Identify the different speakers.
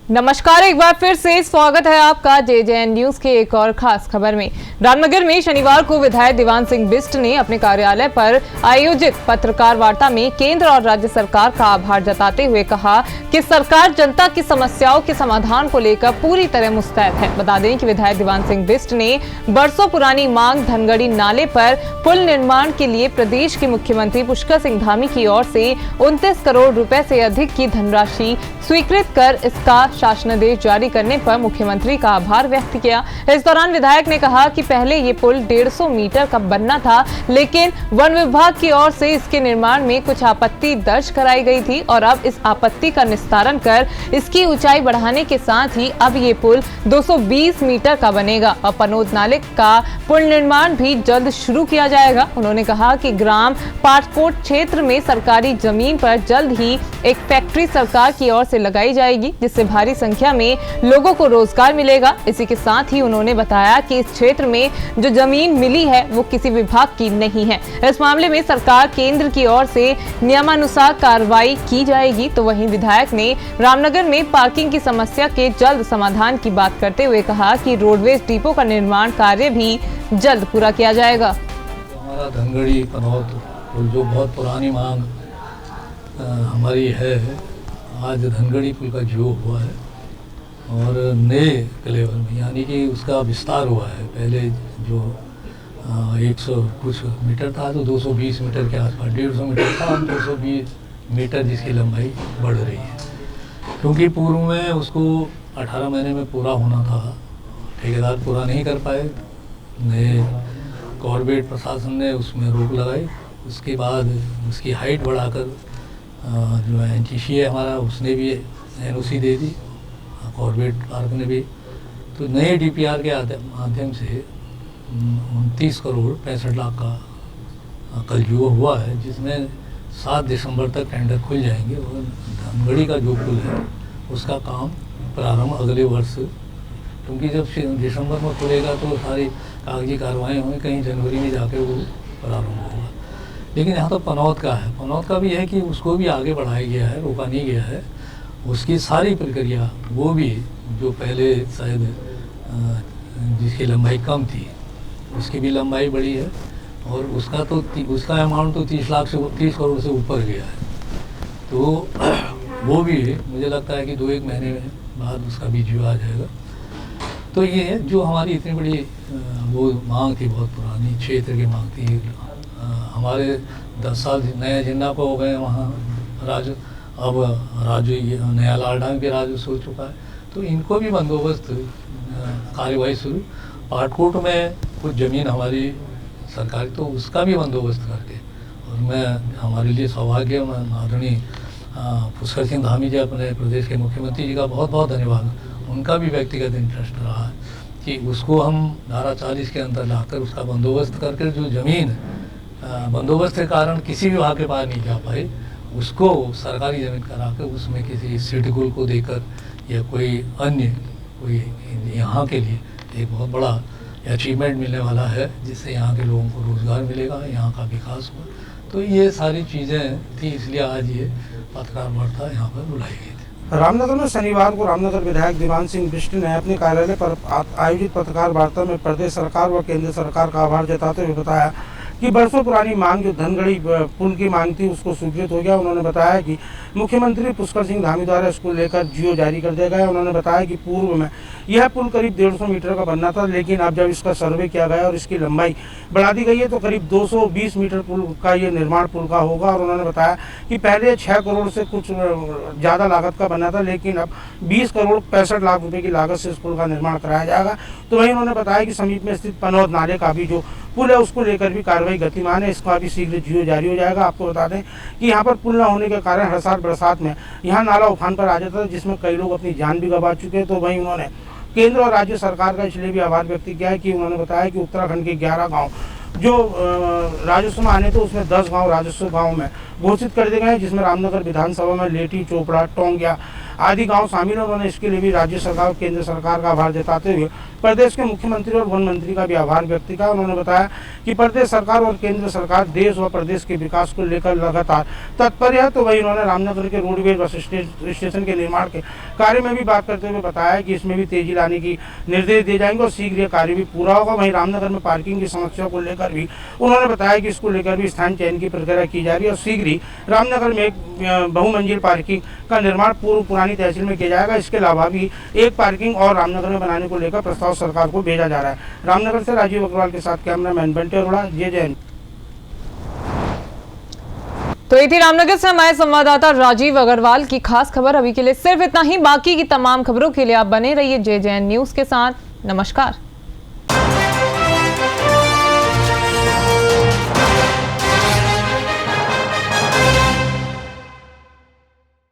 Speaker 1: नमस्कार, एक बार फिर से स्वागत है आपका JJN न्यूज के एक और खास खबर में। रामनगर में शनिवार को विधायक दीवान सिंह बिष्ट ने अपने कार्यालय पर आयोजित पत्रकार वार्ता में केंद्र और राज्य सरकार का आभार जताते हुए कहा कि सरकार जनता की समस्याओं के समाधान को लेकर पूरी तरह मुस्तैद है। बता दें कि विधायक दीवान सिंह बिष्ट ने बरसों पुरानी मांग धनगढ़ी नाले पर पुल निर्माण के लिए प्रदेश के मुख्यमंत्री पुष्कर सिंह धामी की ओर से 29 करोड़ रुपए से अधिक की धनराशि स्वीकृत कर इसका शासनादेश जारी करने पर मुख्यमंत्री का आभार व्यक्त किया। इस दौरान विधायक ने कहा कि पहले ये पुल 150 मीटर का बनना था, लेकिन वन विभाग की ओर से इसके निर्माण में कुछ आपत्ति दर्ज कराई गई थी और अब इस आपत्ति का निस्तारण कर इसकी ऊंचाई बढ़ाने के साथ ही अब ये पुल 220 मीटर का बनेगा और पनोद नाले का पुल निर्माण भी जल्द शुरू किया जाएगा। उन्होंने कहा कि ग्राम पाटकोट क्षेत्र में सरकारी जमीन पर जल्द ही एक फैक्ट्री सरकार की ओर से लगाई जाएगी, जिससे भारी संख्या में लोगों को रोजगार मिलेगा। इसी के साथ ही उन्होंने बताया कि इस क्षेत्र में जो जमीन मिली है वो किसी विभाग की नहीं है। इस मामले में सरकार केंद्र की ओर से नियमानुसार कार्रवाई की जाएगी। तो वहीं विधायक ने रामनगर में पार्किंग की समस्या के जल्द समाधान की बात करते हुए कहा कि रोडवेज डिपो का निर्माण कार्य भी जल्द पूरा किया जाएगा।
Speaker 2: हमारा धनगढ़ी पनौत पुल जो बहुत पुरानी मांग हमारी है, आज धनगढ़ी पुल का जो हुआ है और नए लेवल में, यानी कि उसका विस्तार हुआ है। पहले जो 100 कुछ मीटर था तो 220 मीटर के आसपास, 150 मीटर था, अब 220 मीटर जिसकी लंबाई बढ़ रही है। क्योंकि पूर्व में उसको 18 महीने में पूरा होना था, ठेकेदार पूरा नहीं कर पाए, नए कॉर्पोरेट प्रशासन ने उसमें रोक लगाई। उसके बाद उसकी हाइट बढ़ाकर जो NGC है हमारा, उसने भी NOC दे दी, कॉर्पोरेट पार्क ने भी। तो नए DPR के माध्यम से 29 करोड़ 65 लाख का कल जो हुआ है, जिसमें 7 दिसंबर तक टेंडर खुल जाएंगे और धनगढ़ी का जो पुल है उसका काम प्रारंभ अगले वर्ष, क्योंकि जब दिसंबर में खुलेगा तो सारी कागजी कार्रवाई होंगी, कहीं जनवरी में जाके वो प्रारंभ होगा। लेकिन यहाँ तो पनौत का है, पनौत का भी है कि उसको भी आगे बढ़ाया गया है, रोका नहीं गया है। उसकी सारी प्रक्रिया वो भी जो पहले शायद जिसकी लंबाई कम थी उसकी भी लंबाई बढ़ी है और उसका अमाउंट तो 30 करोड़ से ऊपर गया है। तो वो भी मुझे लगता है कि 2-1 महीने बाद उसका भी जो आ जाएगा। तो ये जो हमारी इतनी बड़ी वो मांग थी, बहुत पुरानी क्षेत्र की मांग थी। हमारे 10 साल नया जिन्ना को हो गए वहाँ राजू, अब राजू नया लालडांग भी राजस्व हो चुका है। तो इनको भी बंदोबस्त कार्यवाही शुरू, पाटकोट में कुछ ज़मीन हमारी सरकारी, तो उसका भी बंदोबस्त करके, और मैं हमारे लिए सौभाग्य, मैं आदरणीय पुष्कर सिंह धामी जी, अपने प्रदेश के मुख्यमंत्री जी का बहुत बहुत धन्यवाद। उनका भी व्यक्तिगत इंटरेस्ट रहा है कि उसको हम धारा 40 के अंदर लाकर उसका बंदोबस्त करके, जो ज़मीन बंदोबस्त के कारण किसी भी विभाग के पास नहीं जा पाए, उसको सरकारी ज़मीन करा कर उसमें किसी सिटी को देकर या कोई अन्य कोई यहाँ के लिए एक बहुत बड़ा अचीवमेंट मिलने वाला है, जिससे यहाँ के लोगों को रोज़गार मिलेगा, यहाँ का विकास होगा। तो ये सारी चीज़ें थी, इसलिए आज ये पत्रकार वार्ता यहाँ पर बुलाई गई थी।
Speaker 3: रामनगर में शनिवार को रामनगर विधायक दीवान सिंह बिष्ट ने अपने कार्यालय पर आयोजित पत्रकार वार्ता में प्रदेश सरकार व केंद्र सरकार का आभार जताते हुए बताया कि बरसों पुरानी मांग जो धनगढ़ी पुल की मांग थी उसको स्वीकृत हो गया। उन्होंने बताया कि मुख्यमंत्री पुष्कर सिंह धामी द्वारा इसको लेकर जियो जारी कर दिया गया। उन्होंने बताया कि पूर्व में यह पुल करीब 150 मीटर का बनना था, लेकिन अब जब इसका सर्वे किया गया और इसकी लंबाई बढ़ा दी गई है तो करीब 220 मीटर पुल का ये निर्माण पुल का होगा। और उन्होंने बताया कि पहले 6 करोड़ से कुछ ज़्यादा लागत का बना था, लेकिन अब 20 करोड़ 65 लाख रुपये की लागत से इस पुल का निर्माण कराया जाएगा। तो वहीं उन्होंने बताया कि समीप में स्थित पनौद नाले का भी जो पुल है उसको लेकर भी कार्रवाई गतिमान है, इसका भी शीघ्र जियो जारी हो जाएगा। आपको बता दें कि यहाँ पर पुल न होने के कारण हर साल बरसात में यहाँ नाला उफान पर आ जाता है, जिसमें कई लोग अपनी जान भी गंवा चुके हैं। तो वहीं उन्होंने केंद्र और राज्य सरकार का इसलिए भी आभार व्यक्त किया है कि उन्होंने बताया कि उत्तराखंड के 11 गाँव जो राजस्व में आने थे उसमें 10 गाँव राजस्व गाँव में घोषित कर दिए गए हैं, जिसमें रामनगर विधानसभा में लेटी, चोपड़ा, टोंगिया, आदि गाँव शामिल है। उन्होंने इसके लिए भी राज्य सरकार और केंद्र सरकार का आभार जताते हुए प्रदेश के मुख्यमंत्री और वन मंत्री का भी आभार व्यक्त किया। उन्होंने बताया कि प्रदेश सरकार और केंद्र सरकार देश व प्रदेश के विकास को लेकर लगातार तत्पर है। तो वहीं उन्होंने रामनगर के रोडवेज बस स्टेशन के निर्माण के कार्य में भी बात करते हुए बताया कि इसमें भी तेजी लाने की निर्देश दिए जाएंगे और शीघ्र यह कार्य भी पूरा होगा। वहीं रामनगर में पार्किंग की समस्या को लेकर भी उन्होंने बताया कि इसको लेकर भी स्थान चयन की प्रक्रिया की जा रही है और शीघ्र ही रामनगर में एक बहुमंजिल पार्किंग का निर्माण पूर्व पुरानी तहसील में किया जाएगा। इसके अलावा भी एक पार्किंग और रामनगर में बनाने को लेकर प्रस्ताव सरकार को भेजा जा रहा है। रामनगर से राजीव अग्रवाल के साथ कैमरामैन बंटे अरोड़ा, JJN।
Speaker 1: तो ये थी रामनगर से हमारे संवाददाता राजीव अग्रवाल की खास खबर। अभी के लिए सिर्फ इतना ही। बाकी की तमाम खबरों के लिए आप बने रहिए JJN न्यूज के साथ। नमस्कार।